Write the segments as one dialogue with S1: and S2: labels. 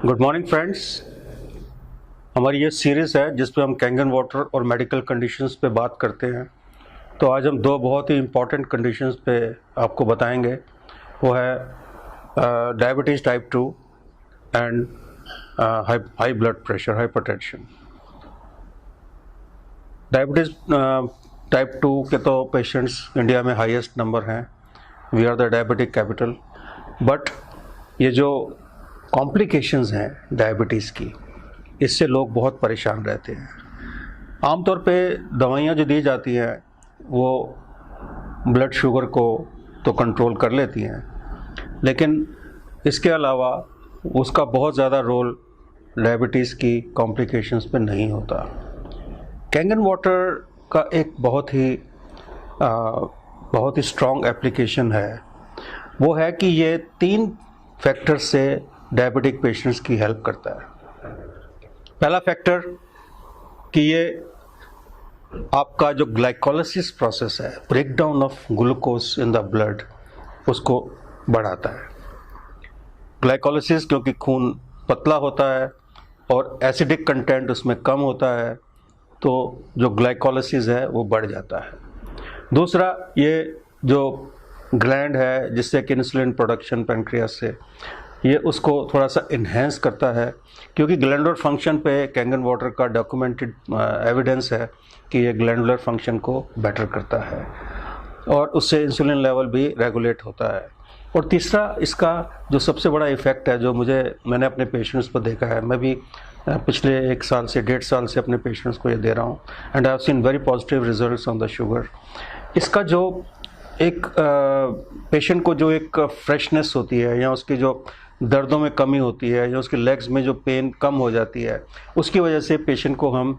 S1: Good morning friends. हमारी ये series है जिस पे हम कैंगन वाटर और मेडिकल कंडीशंस पे बात करते हैं। तो आज हम दो बहुत ही इम्पॉर्टेंट कंडीशंस पे आपको बताएंगे। वो है diabetes type 2 and high blood pressure, hypertension. Diabetes type 2 के तो पेशेंट्स इंडिया में हाईएस्ट नंबर हैं। We are the diabetic capital. But ये जो कॉम्प्लिकेशंस हैं डायबिटीज़ की, इससे लोग बहुत परेशान रहते हैं। आमतौर पे दवाइयाँ जो दी जाती हैं वो ब्लड शुगर को तो कंट्रोल कर लेती हैं, लेकिन इसके अलावा उसका बहुत ज़्यादा रोल डायबिटीज़ की कॉम्प्लिकेशंस पे नहीं होता। कैंगन वाटर का एक बहुत ही स्ट्रॉन्ग एप्लीकेशन है। वो है कि ये 3 फैक्टर्स से डायबिटिक पेशेंट्स की हेल्प करता है। पहला फैक्टर कि ये आपका जो ग्लाइकोलिसिस प्रोसेस है, break down of glucose in the blood, उसको बढ़ाता है। ग्लाइकोलिसिस क्योंकि खून पतला होता है और एसिडिक कंटेंट उसमें कम होता है, तो जो ग्लाइकोलिसिस है वो बढ़ जाता है। दूसरा, ये जो ग्लैंड है जिससे कि इंसुलिन प्रोडक्शन पैनक्रियास से, ये उसको थोड़ा सा इन्हेंस करता है, क्योंकि ग्लैंडुलर फंक्शन पे कैंगन वाटर का डॉक्यूमेंटेड एविडेंस है कि ये ग्लैंडुलर फंक्शन को बेटर करता है और उससे इंसुलिन लेवल भी रेगुलेट होता है। और तीसरा, इसका जो सबसे बड़ा इफ़ेक्ट है जो मैंने अपने पेशेंट्स पर देखा है, मैं भी पिछले 1 साल से 1.5 साल से अपने पेशेंट्स को ये दे रहा हूँ, and I have seen very positive results on the sugar. इसका जो एक पेशेंट को जो एक फ्रेशनेस होती है, या उसकी जो दर्दों में कमी होती है, या उसके लेग्स में जो पेन कम हो जाती है, उसकी वजह से पेशेंट को हम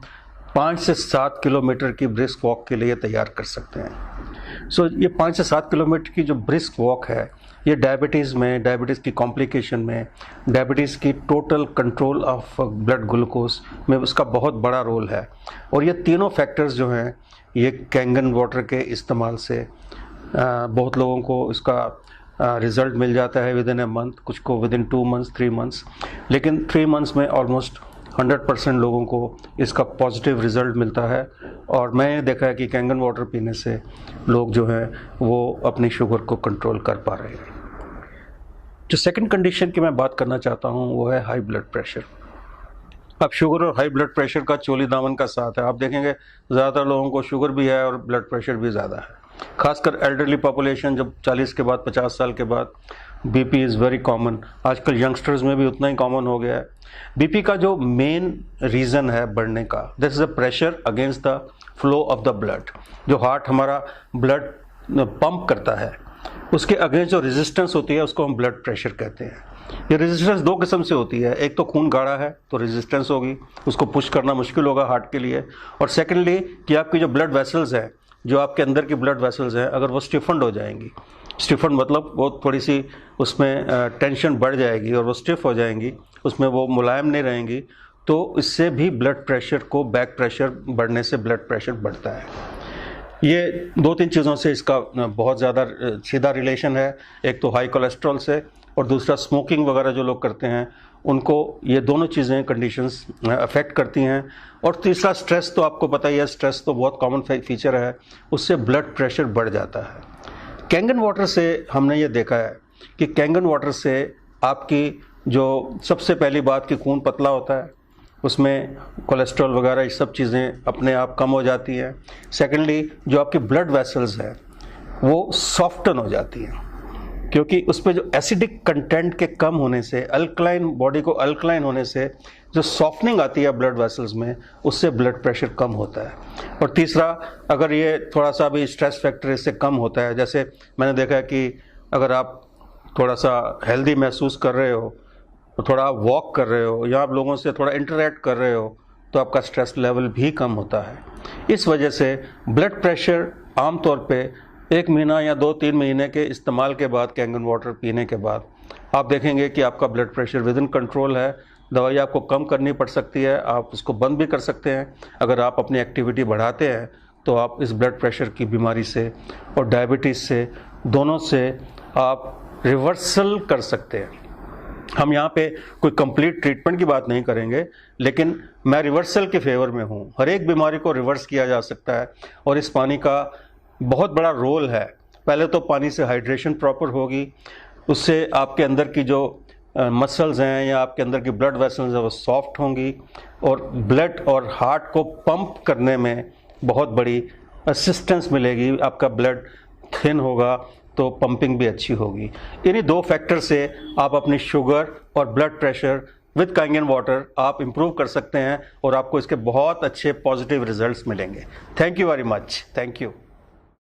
S1: 5 से 7 किलोमीटर की ब्रिस्क वॉक के लिए तैयार कर सकते हैं। सो ये 5 से 7 किलोमीटर की जो ब्रिस्क वॉक है, ये डायबिटीज़ की कॉम्प्लिकेशन में, डायबिटीज़ की total control of blood glucose में उसका बहुत बड़ा रोल है। और ये तीनों फैक्टर्स जो हैं, ये कैंगन वाटर के इस्तेमाल से बहुत लोगों को इसका रिज़ल्ट मिल जाता है विद इन ए मंथ, कुछ को विद इन 2 मंथ्स 3 मंथ्स, लेकिन 3 मंथ्स में ऑलमोस्ट 100% लोगों को इसका पॉजिटिव रिज़ल्ट मिलता है। और मैंने देखा है कि कैंगन वाटर पीने से लोग जो हैं वो अपनी शुगर को कंट्रोल कर पा रहे हैं। जो सेकंड कंडीशन की मैं बात करना चाहता हूँ वो है हाई ब्लड प्रेशर। अब शुगर और हाई ब्लड प्रेशर का चोली दामन का साथ है। आप देखेंगे ज़्यादातर लोगों को शुगर भी है और ब्लड प्रेशर भी ज़्यादा है, खासकर एल्डरली पॉपुलेशन। जब 40 के बाद 50 साल के बाद बीपी इज़ वेरी कॉमन। आजकल यंगस्टर्स में भी उतना ही कॉमन हो गया है। बीपी का जो मेन रीज़न है बढ़ने का, this is a pressure against the flow of the blood. जो हार्ट हमारा ब्लड पंप करता है, उसके अगेंस्ट जो रेजिस्टेंस होती है उसको हम ब्लड प्रेशर कहते हैं। ये रेजिस्टेंस 2 किस्म से होती है। एक तो खून गाढ़ा है तो रेजिस्टेंस होगी, उसको पुश करना मुश्किल होगा हार्ट के लिए। और सेकेंडली कि आपकी जो ब्लड वेसल्स हैं, जो आपके अंदर की ब्लड वेसल्स हैं, अगर वो स्टिफन्ड हो जाएंगी, स्टिफन्ड मतलब वो थोड़ी सी उसमें टेंशन बढ़ जाएगी और वो स्टिफ हो जाएंगी, उसमें वो मुलायम नहीं रहेंगी, तो इससे भी ब्लड प्रेशर को, बैक प्रेशर बढ़ने से ब्लड प्रेशर बढ़ता है। ये 2-3 चीज़ों से इसका बहुत ज़्यादा सीधा रिलेशन है। एक तो हाई कोलेस्ट्रॉल से, और दूसरा स्मोकिंग वगैरह जो लोग करते हैं उनको ये दोनों चीज़ें, कंडीशंस अफेक्ट करती हैं। और तीसरा, स्ट्रेस तो आपको पता ही है, स्ट्रेस तो बहुत कॉमन फीचर है, उससे ब्लड प्रेशर बढ़ जाता है। कैंगन वाटर से हमने ये देखा है कि कैंगन वाटर से आपकी जो सबसे पहली बात कि खून पतला होता है, उसमें कोलेस्ट्रॉल वगैरह ये सब चीज़ें अपने आप कम हो जाती हैं। सेकेंडली, जो आपकी ब्लड वेसल्स हैं वो सॉफ्टन हो जाती हैं, क्योंकि उस पर जो एसिडिक कंटेंट के कम होने से, अल्कलाइन, बॉडी को अल्कलाइन होने से जो सॉफ्टनिंग आती है ब्लड वेसल्स में, उससे ब्लड प्रेशर कम होता है। और तीसरा, अगर ये थोड़ा सा भी स्ट्रेस फैक्टर इससे कम होता है, जैसे मैंने देखा है कि अगर आप थोड़ा सा हेल्दी महसूस कर रहे हो, थोड़ा आप वॉक कर रहे हो, या आप लोगों से थोड़ा इंटरेक्ट कर रहे हो, तो आपका स्ट्रेस लेवल भी कम होता है। इस वजह से ब्लड प्रेशर आमतौर पे 1 महीना या 2-3 महीने के इस्तेमाल के बाद, कैंगन वाटर पीने के बाद, आप देखेंगे कि आपका blood pressure with in control है। दवाई आपको कम करनी पड़ सकती है, आप उसको बंद भी कर सकते हैं। अगर आप अपनी एक्टिविटी बढ़ाते हैं तो आप इस ब्लड प्रेशर की बीमारी से और डायबिटीज़ से, दोनों से आप रिवर्सल कर सकते हैं। हम यहाँ पे कोई कंप्लीट ट्रीटमेंट की बात नहीं करेंगे, लेकिन मैं रिवर्सल के फेवर में हूँ। हर एक बीमारी को रिवर्स किया जा सकता है और इस पानी का बहुत बड़ा रोल है। पहले तो पानी से हाइड्रेशन प्रॉपर होगी, उससे आपके अंदर की जो मसल्स हैं या आपके अंदर की ब्लड वेसल्स हैं वो सॉफ्ट होंगी और ब्लड और हार्ट को पंप करने में बहुत बड़ी असिस्टेंस मिलेगी। आपका ब्लड थिन होगा तो पंपिंग भी अच्छी होगी। इन्हीं 2 फैक्टर से आप अपनी शुगर और ब्लड प्रेशर विद कांगेन वाटर आप इम्प्रूव कर सकते हैं और आपको इसके बहुत अच्छे पॉजिटिव रिजल्ट्स मिलेंगे। Thank you very much. Thank you.